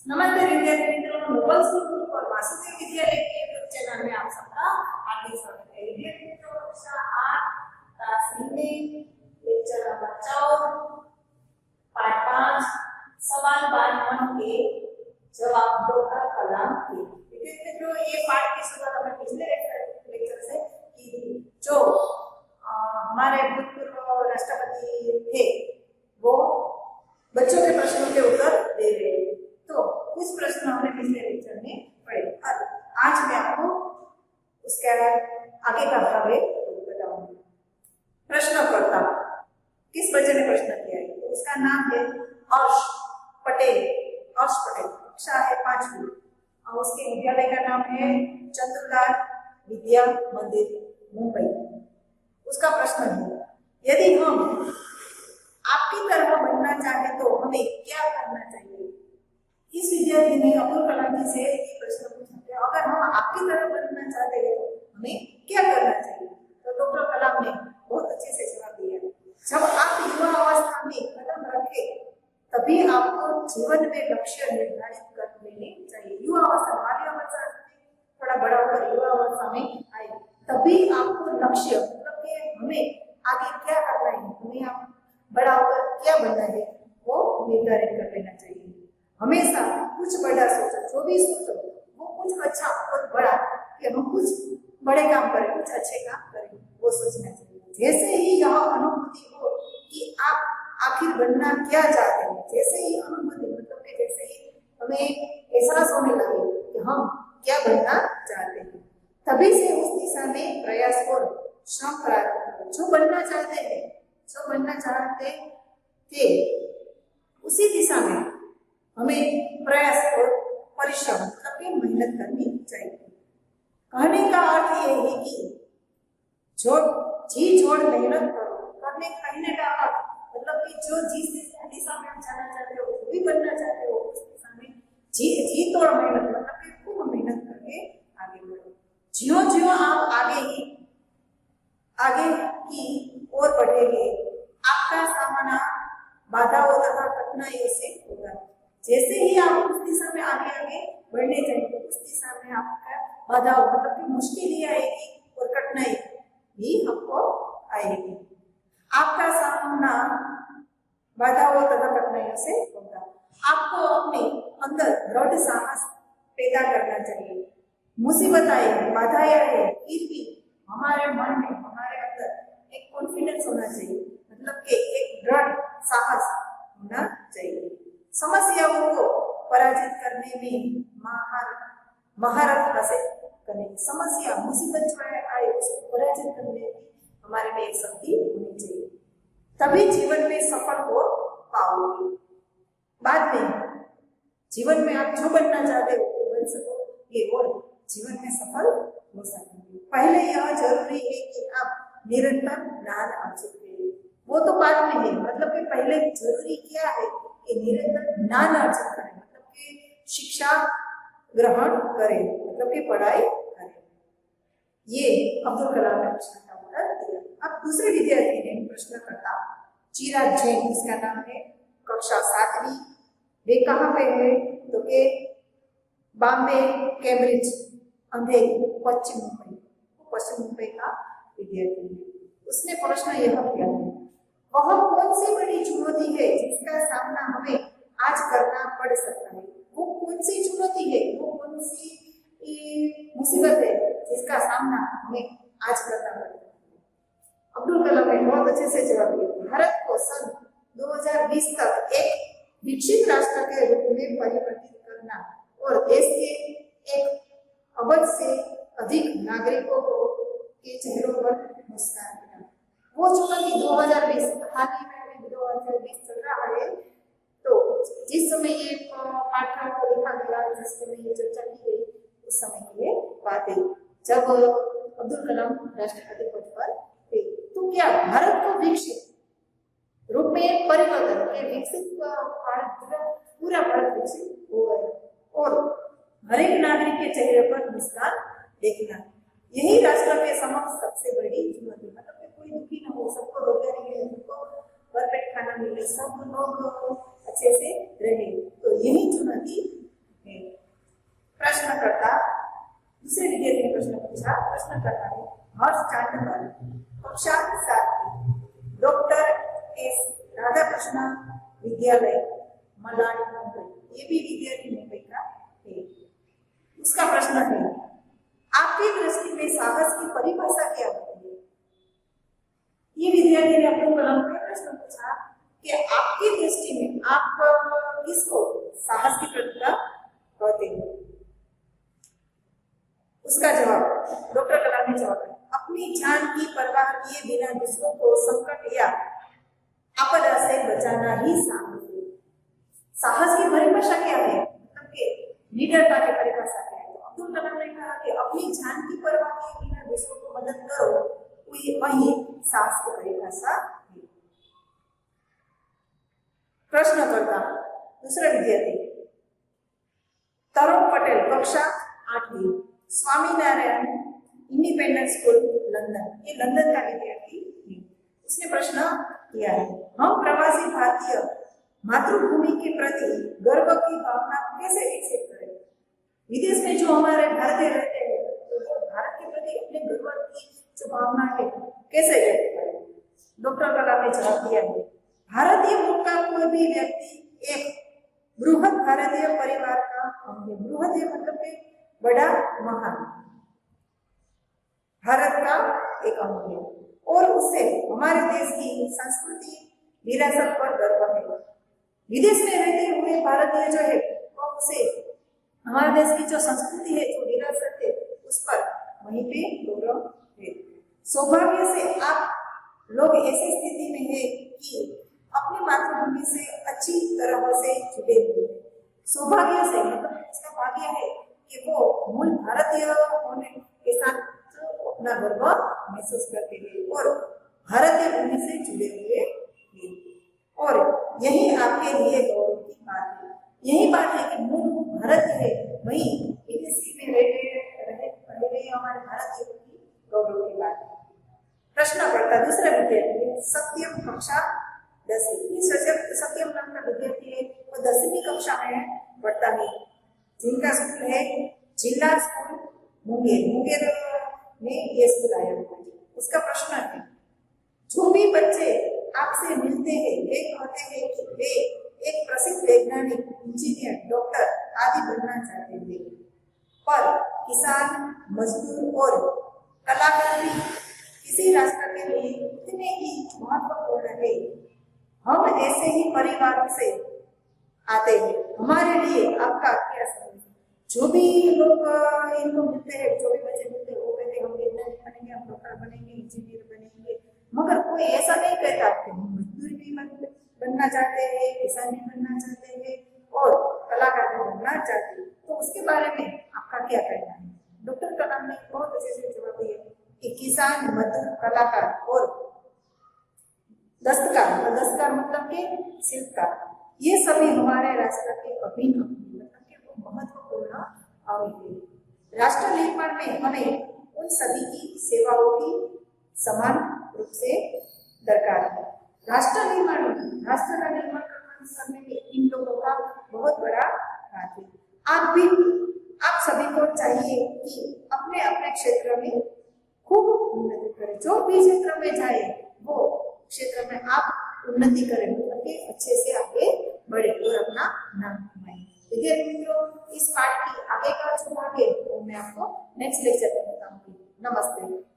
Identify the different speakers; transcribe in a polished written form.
Speaker 1: नमस्ते विद्यार्थी मित्रों, नोबल स्कूल ग्रुप और वासुदेव विद्यालय के यूट्यूब चैनल में आप सबका हार्दिक स्वागत है। विद्यार्थी मित्रों, कक्षा 8 क्लास हिंदी लेक्चर नंबर 14 पाठ 5 सवाल 52 के जवाब डॉक्टर कलाम के। विद्यार्थी मित्रों, ये पाठ की शुरुआत हमने पिछले लेक्चर से की थी। जो हमारे भूतपूर्व राष्ट्रपति थे वो बच्चों के प्रश्नों के उत्तर दे रहे हैं। तो कुछ प्रश्न हमने पिछले लेक्चर में पढ़े और आज मैं आपको उसके आगे का भाग बताऊंगी। प्रश्नकर्ता किस बच्चे ने प्रश्न किया है? तो उसका नाम है हर्ष पटेल। हर्ष पटेल, कक्षा है 5वीं और उसके विद्यालय का नाम है चंद्रलाल विद्या मंदिर मुंबई। उसका प्रश्न है, यदि हम आपकी तरह बनना चाहे तो हमें क्या करना चाहिए? इस विद्यार्थी ने अब्दुल कलाम जी से ये प्रश्न पूछा है, अगर हम आपकी तरह बनना चाहते हैं तो हमें क्या करना चाहिए? तो डॉक्टर कलाम ने बहुत अच्छे से जवाब दिया, जब आप युवा अवस्था में कदम रखें तभी आपको जीवन में लक्ष्य निर्धारित कर लेने चाहिए। युवा अवस्था, बाल्य अवस्था थोड़ा बड़ा होकर युवा अवस्था में आए तभी आपको लक्ष्य, मतलब कि हमें आगे क्या करना है, हमें आप बड़ा होकर क्या बनना है वो निर्धारित कर लेना चाहिए। हमेशा कुछ बड़ा सोचो, जो भी सोचो वो कुछ अच्छा और बड़ा, कि हम कुछ बड़े काम करें, कुछ अच्छे काम करें, वो सोचना चाहिए। जैसे ही यह अनुभूति हो कि आप आखिर बनना क्या चाहते हैं, जैसे ही अनुभूति, मतलब कि जैसे ही हमें एहसास होने लगे कि हम क्या बनना चाहते हैं, तभी से उस दिशा में प्रयास और श्रम प्रारंभ करें। जो बनना चाहते हैं, जो बनना चाहते थे, उसी दिशा में हमें प्रयास और परिश्रम, मतलब कि मेहनत करनी चाहिए। कहने का अर्थ ये है कि जी जोड़ मेहनत करो। कहने का अर्थ मतलब कि जो जिस दिशा में आप जाना चाहते हो, जो भी बनना चाहते हो, उस दिशा में जी तोड़ मेहनत, मतलब कि खूब मेहनत करके आगे बढ़ो। ज्यों ज्यों आप आगे की ओर बढ़ेंगे, आपका सामना बाधाओं तथा कठिनाइयों से होगा। जैसे ही आप उस दिशा में आगे बढ़ने जाएंगे, उस दिशा में आपका बाधाओं, मतलब कि मुश्किलें आएगी और कठिनाई भी आपको आएगी। आपका सामना बाधाओं तथा कठिनाइयों से होगा। आपको अपने अंदर दृढ़ साहस पैदा करना चाहिए। मुसीबत आए, बाधाएं आए, फिर भी हमारे मन में, हमारे अंदर एक कॉन्फिडेंस होना चाहिए, मतलब कि एक दृढ़ साहस होना चाहिए। समस्याओं को पराजित करने में महारत हासिल करने, समस्या मुसीबत जो आए उसको पराजित करने की हमारे में एक शक्ति होनी चाहिए, तभी जीवन में सफल हो पाओगे। बाद में जीवन में आप जो बनना चाहते हो वो बन सकोगे और जीवन में सफल हो सकेंगे। पहले यह जरूरी है कि आप निरंतर ज्ञान अर्जित करें। वो तो बाद में है, मतलब कि पहले जरूरी क्या है कि निरंतर ज्ञान अर्जित करें, मतलब कि शिक्षा ग्रहण करें, मतलब कि पढ़ाई करें। ये अब्दुल कलाम ने प्रश्न का उत्तर दिया। अब दूसरे विद्यार्थी ने प्रश्न करता चिराग जैन, इसका नाम है, कक्षा 7वीं। वे कहाँ पे है? तो के बॉम्बे कैम्ब्रिज अंधेरी पश्चिम मुंबई का विद्यार्थी है। उसने प्रश्न यह किया है, वह कौन सी बड़ी चुनौती है जिसका सामना हमें आज करना पड़ सकता है? वो कौन सी चुनौती है, वो कौन सी मुसीबत है जिसका सामना हमें आज करना पड़ता है? अब्दुल कलाम ने बहुत अच्छे से जवाब दिया, भारत को सन 2020 तक एक विकसित राष्ट्र के रूप में परिवर्तित करना और देश के 1 अरब से अधिक नागरिकों के चेहरों पर मुस्कान देना। वो चुनौती 2020, हाल ही में 2020 चल रहा है, तो जिस समय ये पाठ लिखा गया, जिस समय ये चर्चा की गई, उस समय की ये बात है जब अब्दुल कलाम राष्ट्रपति पद पर थे। तो क्या भारत को विकसित रूप में परिवर्तन के विकसित भारत, पूरा भारत विकसित हो गया और हर एक नागरिक के चेहरे पर मुस्कान देखना, यही राष्ट्र के समक्ष सबसे बड़ी चुनौती, मतलब कि कोई दुखी ना हो, सबको रोजगारी मिले, सबको भरपेट खाना मिले, सब लोग अच्छे से रहे, तो यही चुनौती प्रश्नकर्ता दूसरे विद्यार्थी ने प्रश्न पूछा। प्रश्नकर्ता है हर्ष चांदकर, कक्षा 7, डॉक्टर एस राधाकृष्ण विद्यालय, मलाड, मुंबई। ये भी विद्यार्थी मुंबई का है। उसका प्रश्न है आपकी दृष्टि में साहस की परिभाषा क्या होती है? ये विद्यार्थी ने अपने कलम में प्रश्न पूछा कि आपकी दृष्टि में आप किसको साहस की प्रतिभा कहते हैं? उसका जवाब डॉक्टर कलाम ने जवाब दिया अपनी जान की परवाह किए बिना दूसरों को संकट या आपदा से बचाना ही साहस है। साहस की परिभाषा क्या है? मतलब कि निडरता की परिभाषा क्या है? अब्दुल कलाम ने कहा कि अपनी जान की परवाह किए बिना दूसरों को मदद करो, वही साहस की परिभाषा है। प्रश्नकर्ता दूसरा विद्यार्थी तरुण पटेल, कक्षा 8, स्वामीनारायण इंडिपेंडेंट स्कूल, लंदन। ये लंदन का विद्यार्थी है। उसने प्रश्न किया है हम प्रवासी भारतीय मातृभूमि के प्रति गर्व की भावना कैसे विकसित करें? विदेश में जो हमारे भारतीय रहते हैं तो भारत के प्रति अपने गर्व की जो भावना है कैसे व्यक्त करें? डॉक्टर कलाम ने जवाब दिया है भारतीय मूल का कोई भी व्यक्ति एक बृहद भारतीय परिवार का अंग है। बृहद मतलब कि बड़ा, महान, भारत का एक अंग है और उससे हमारे देश की संस्कृति विरासत पर गर्व है। विदेश में रहते हुए भारतीय जो है वो उसे हमारे देश की जो संस्कृति है, जो विरासत है, उस पर वहीं पे गौरव है। सौभाग्य से आप लोग ऐसी स्थिति में है कि अपनी मातृभूमि से अच्छी तरह से जुड़े हुए हैं। सौभाग्य से मतलब उसका भाग्य है कि वो मूल भारतीय होने के साथ अपना गर्व महसूस करते हैं और भारतीय भूमि से जुड़े हुए हैं। और यही आपके लिए गौरव की बात है। यही बात है कि मूल भारतीय है, वही विदेशी में रहे हमारे भारतीय की गौरव की बात है। प्रश्नकर्ता दूसरा विद्यार्थी सत्यम, कक्षा 10। सत्यम नाम का विद्यार्थी है, वो 10वीं कक्षा में पढ़ता है, जिनका स्कूल है जिला स्कूल मुंगेर। मुंगेर में ये स्कूल आया हुआ है। उसका प्रश्न है जो भी बच्चे आपसे मिलते हैं वे कहते हैं कि वे एक प्रसिद्ध वैज्ञानिक, इंजीनियर, डॉक्टर आदि बनना चाहते थे, पर किसान, मजदूर और कलाकार भी किसी राष्ट्र के लिए इतने ही महत्वपूर्ण है। हम ऐसे ही परिवारों से आते हैं, हमारे लिए आपका क्या समझ? जो भी लोग इनको मिलते हैं, जो भी बच्चे मिलते हैं, वो कहते हैं हम वैज्ञानिक बनेंगे, हम डॉक्टर बनेंगे, इंजीनियर बनेंगे, मगर कोई ऐसा नहीं कहता कि हम मजदूर भी बनना चाहते हैं, किसान भी बनना चाहते हैं और कलाकार भी बनना चाहते हैं। तो उसके बारे में आपका क्या कहना है? डॉक्टर कलाम ने बहुत अच्छे से जवाब दिया कि किसान, मजदूर, कलाकार और दस्तकार मतलब के शिल्पकार, ये सभी हमारे राष्ट्र के अभिन्न मतलब के वो महत्वपूर्ण अंग है। राष्ट्र निर्माण में हमें उन सभी की सेवाओं की समान रूप से दरकार है। राष्ट्र का निर्माण करने में इन लोगों का बहुत बड़ा हाथ है। आप सभी को चाहिए कि अपने अपने क्षेत्र में खूब उन्नति करें। जो भी क्षेत्र में जाए वो क्षेत्र में आप उन्नति करें, मतलब कि अच्छे से आगे बढ़े और अपना नाम कमाएं। विद्यार्थी मित्रों, इस पाठ की आगे का जो भाग है वो मैं आपको नेक्स्ट लेक्चर में बताऊंगी। नमस्ते।